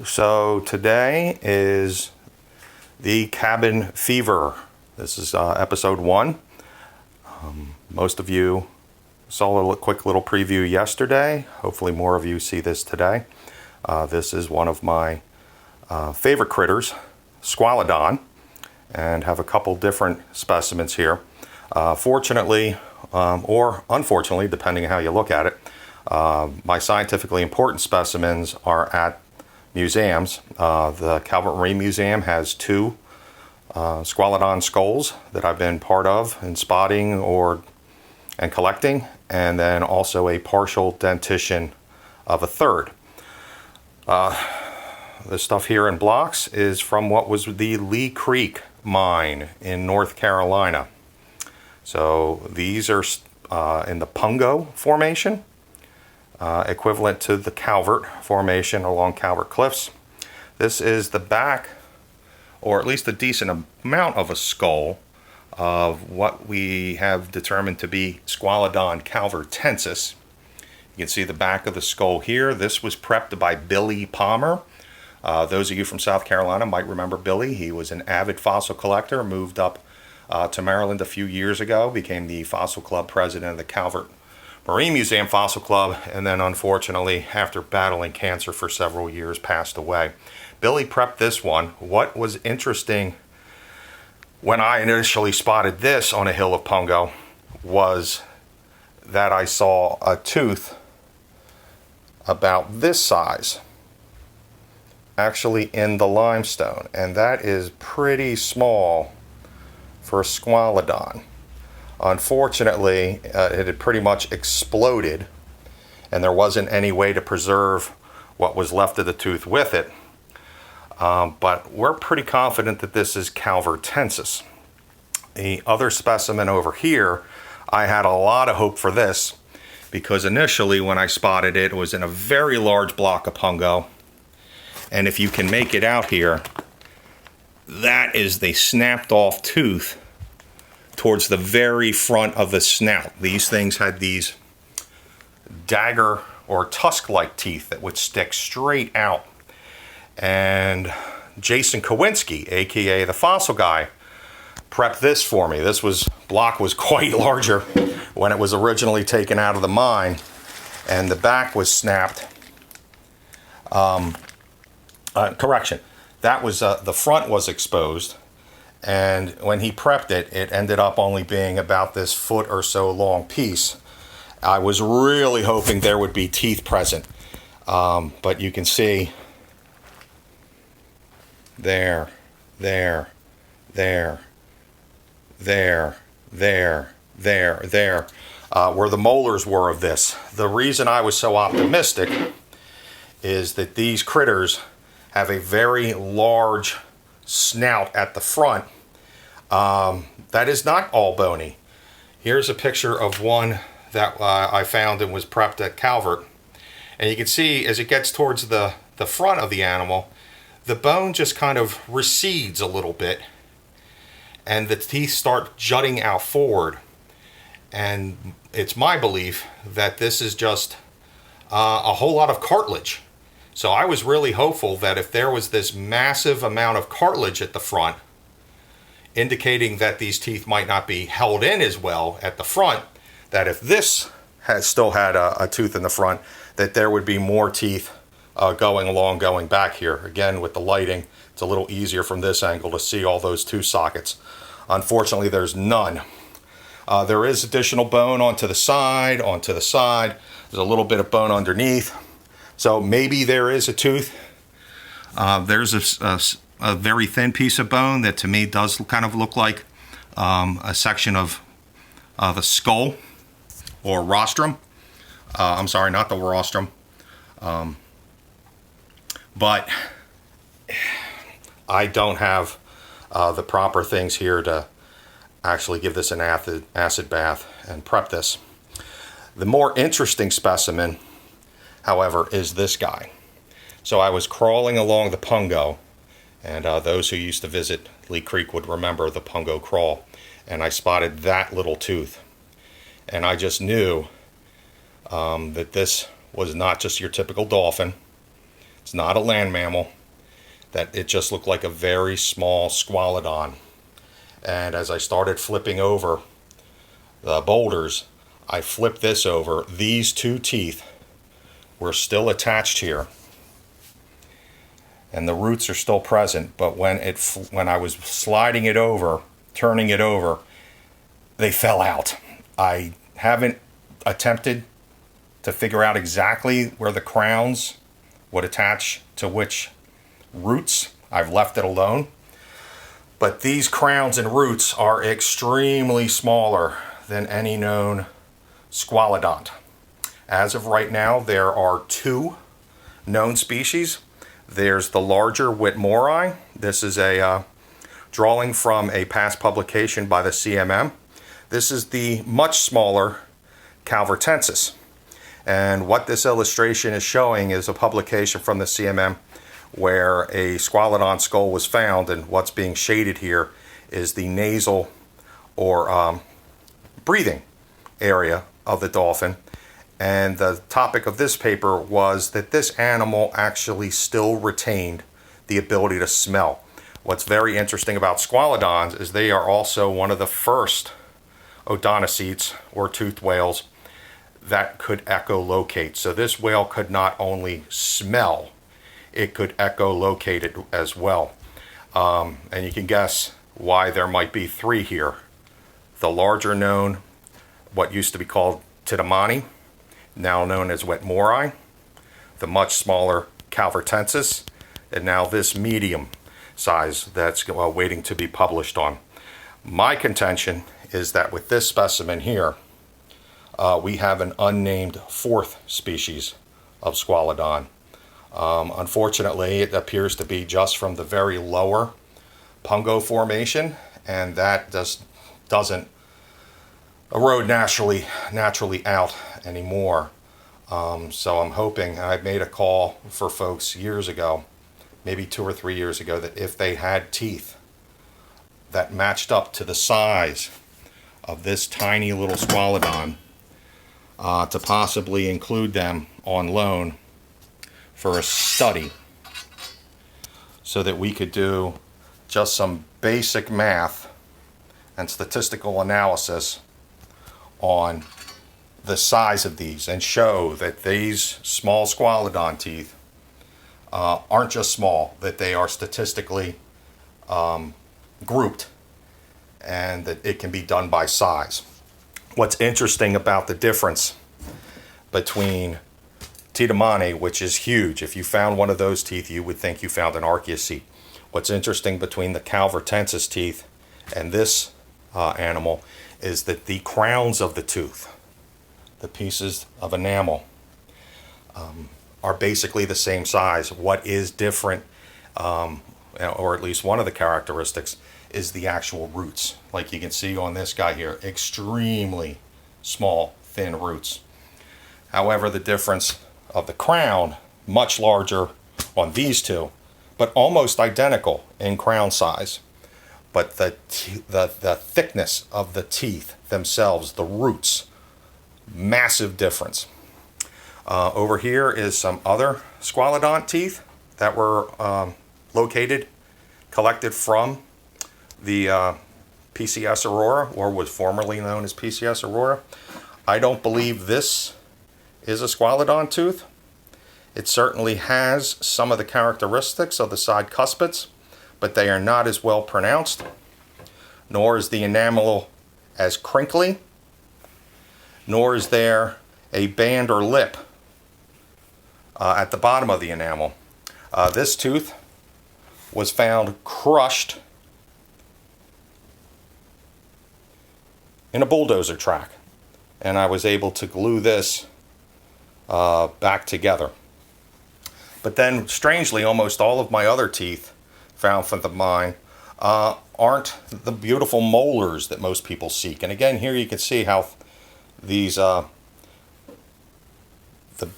So today is the cabin fever. This is episode 1. Most of you saw a quick little preview yesterday. Hopefully more of you see this today. This is one of my favorite critters, Squalodon, and have a couple different specimens here. Fortunately, or unfortunately, depending on how you look at it, my scientifically important specimens are at museums. The Calvert Marine Museum has 2 Squalodon skulls that I've been part of in spotting and collecting, and then also a partial dentition of a third. The stuff here in blocks is from what was the Lee Creek mine in North Carolina. So these are in the Pungo formation, equivalent to the Calvert formation along Calvert Cliffs. This is the back, or at least a decent amount of a skull, of what we have determined to be Squalodon calvertensis. You can see the back of the skull here. This was prepped by Billy Palmer. Those of you from South Carolina might remember Billy. He was an avid fossil collector, moved up to Maryland a few years ago, became the fossil club president of the Calvert Marine Museum Fossil Club, and then unfortunately, after battling cancer for several years, passed away. Billy prepped this one. What was interesting when I initially spotted this on a hill of Pungo was that I saw a tooth about this size actually in the limestone, and that is pretty small for a Squalodon. Unfortunately, it had pretty much exploded, and there wasn't any way to preserve what was left of the tooth with it. But we're pretty confident that this is calvertensis. The other specimen over here, I had a lot of hope for this, because initially when I spotted it, it was in a very large block of Pungo. And if you can make it out here, that is the snapped off tooth towards the very front of the snout. These things had these dagger or tusk-like teeth that would stick straight out. And Jason Kowinski, aka the fossil guy, prepped this for me. This block was quite larger when it was originally taken out of the mine, and the back was snapped. Correction, that was the front was exposed, and when he prepped it, it ended up only being about this foot or so long piece. I was really hoping there would be teeth present, but you can see there, where the molars were of this. The reason I was so optimistic is that these critters have a very large snout at the front. That is not all bony. Here's a picture of one that I found and was prepped at Calvert. And you can see as it gets towards the front of the animal, the bone just kind of recedes a little bit, and the teeth start jutting out forward. And it's my belief that this is just a whole lot of cartilage. So I was really hopeful that if there was this massive amount of cartilage at the front, indicating that these teeth might not be held in as well at the front, that if this still had a tooth in the front, that there would be more teeth going back here. Again, with the lighting, it's a little easier from this angle to see all those tooth sockets. Unfortunately, there's none. There is additional bone onto the side. There's a little bit of bone underneath. So maybe there is a tooth. There's a very thin piece of bone that to me does kind of look like a section of the skull or rostrum. I'm sorry, not the rostrum. But I don't have the proper things here to actually give this an acid bath and prep this. The more interesting specimen, however, is this guy. So I was crawling along the Pungo, and those who used to visit Lee Creek would remember the Pungo crawl, and I spotted that little tooth. And I just knew that this was not just your typical dolphin. It's not a land mammal. That it just looked like a very small squalodon. And as I started flipping over the boulders, I flipped this over. These two teeth were still attached here, and the roots are still present. But when I was sliding it over, turning it over, they fell out. I haven't attempted to figure out exactly where the crowns would attach to which roots. I've left it alone. But these crowns and roots are extremely smaller than any known squalodont. As of right now, there are 2 known species. There's the larger Whitmorei. This is a drawing from a past publication by the CMM. This is the much smaller Calvertensis. And what this illustration is showing is a publication from the CMM where a squalodon skull was found, and what's being shaded here is the nasal or breathing area of the dolphin. And the topic of this paper was that this animal actually still retained the ability to smell. What's very interesting about squalodons is they are also one of the first odontocetes or toothed whales that could echolocate. So this whale could not only smell, it could echolocate it as well. And you can guess why there might be 3 here. The larger known, what used to be called Titamani, now known as Whitmorei, the much smaller Calvertensis, and now this medium size that's waiting to be published on. My contention is that with this specimen here, we have an unnamed 4th species of squalodon. Unfortunately, it appears to be just from the very lower Pungo Formation, and that just doesn't erode naturally out anymore. So I'm hoping, and I made a call for folks years ago, maybe 2 or 3 years ago, that if they had teeth that matched up to the size of this tiny little squalodon, to possibly include them on loan for a study so that we could do just some basic math and statistical analysis on the size of these and show that these small squalodon teeth aren't just small, that they are statistically grouped and that it can be done by size. What's interesting about the difference between Titamani, which is huge. If you found one of those teeth, you would think you found an archaeocete. What's interesting between the Calvertensis teeth and this animal is that the crowns of the tooth, the pieces of enamel, are basically the same size. What is different, or at least one of the characteristics, is the actual roots. Like you can see on this guy here, extremely small, thin roots. However, the difference of the crown, much larger on these two, but almost identical in crown size. But the thickness of the teeth themselves, the roots, massive difference. Over here is some other squalodont teeth that were collected from the PCS Aurora, or was formerly known as PCS Aurora. I don't believe this is a squalodon tooth. It certainly has some of the characteristics of the side cuspids, but they are not as well pronounced, nor is the enamel as crinkly, nor is there a band or lip at the bottom of the enamel. This tooth was found crushed in a bulldozer track, and I was able to glue this back together. But then, strangely, almost all of my other teeth found from the mine aren't the beautiful molars that most people seek. And again, here you can see how these the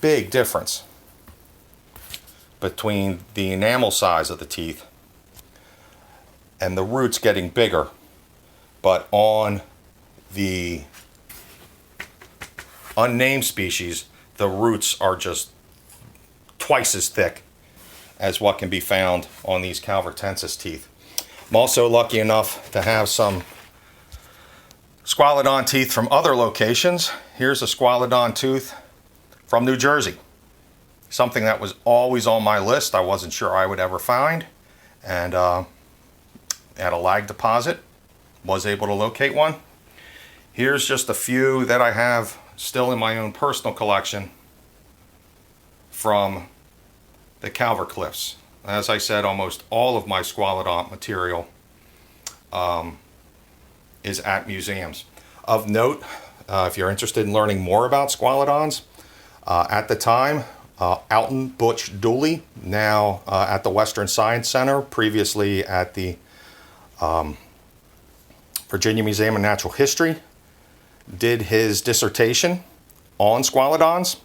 big difference between the enamel size of the teeth and the roots getting bigger, but on the unnamed species, the roots are just twice as thick as what can be found on these Calvertensis teeth. I'm also lucky enough to have some Squalodon teeth from other locations. Here's a Squalodon tooth from New Jersey. Something that was always on my list. I wasn't sure I would ever find. And at a lag deposit, was able to locate one. Here's just a few that I have still in my own personal collection from the Calvert Cliffs. As I said, almost all of my Squalodont material is at museums. Of note, if you're interested in learning more about Squalodons, at the time, Alton Butch Dooley, now at the Western Science Center, previously at the Virginia Museum of Natural History, did his dissertation on Squalodons,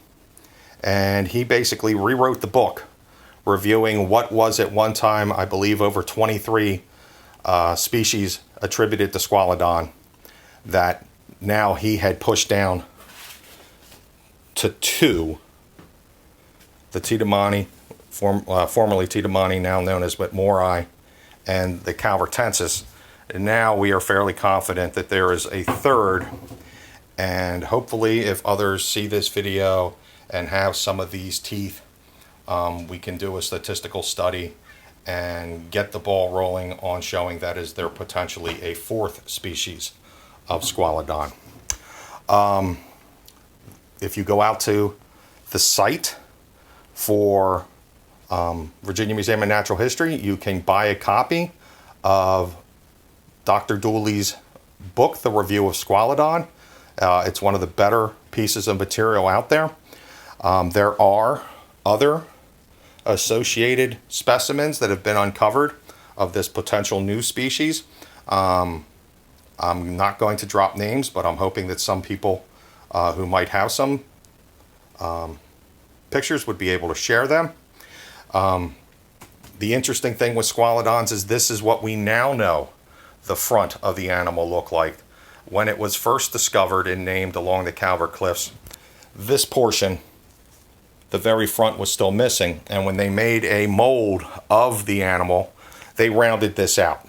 and he basically rewrote the book, reviewing what was at one time, I believe, over 23 species attributed to Squalodon that now he had pushed down to 2. The Tidamani, formerly Tidamani, now known as Whitmorei, and the Calvertensis. And now we are fairly confident that there is a third, and hopefully if others see this video and have some of these teeth, we can do a statistical study and get the ball rolling on showing that is there potentially a 4th species of Squalodon. If you go out to the site for Virginia Museum of Natural History, you can buy a copy of Dr. Dooley's book, The Review of Squalodon. It's one of the better pieces of material out there. There are other associated specimens that have been uncovered of this potential new species. I'm not going to drop names, but I'm hoping that some people who might have some pictures would be able to share them. The interesting thing with Squalodons is this is what we now know the front of the animal looked like. When it was first discovered and named along the Calvert Cliffs, this portion, the very front, was still missing, and when they made a mold of the animal, they rounded this out.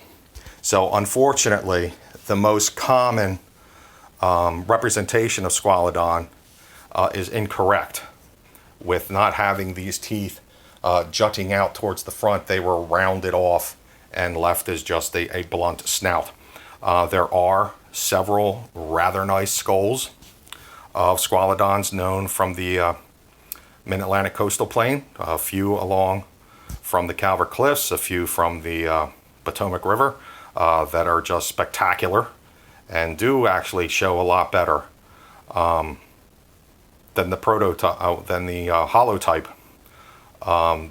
So unfortunately, the most common representation of Squalodon is incorrect, with not having these teeth jutting out towards the front. They were rounded off and left as just a blunt snout. There are several rather nice skulls of Squalodons known from the Mid-Atlantic coastal plain, a few along from the Calvert Cliffs, a few from the Potomac River that are just spectacular and do actually show a lot better than the prototype, than the holotype,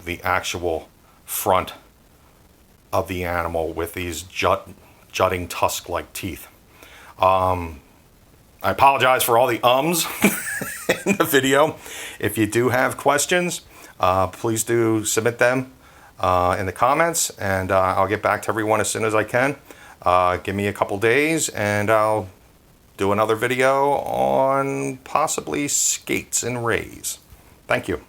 the actual front of the animal with these jutting tusk-like teeth. I apologize for all the ums in the video. If you do have questions, please do submit them in the comments, and I'll get back to everyone as soon as I can. Give me a couple days and I'll do another video on possibly skates and rays. Thank you.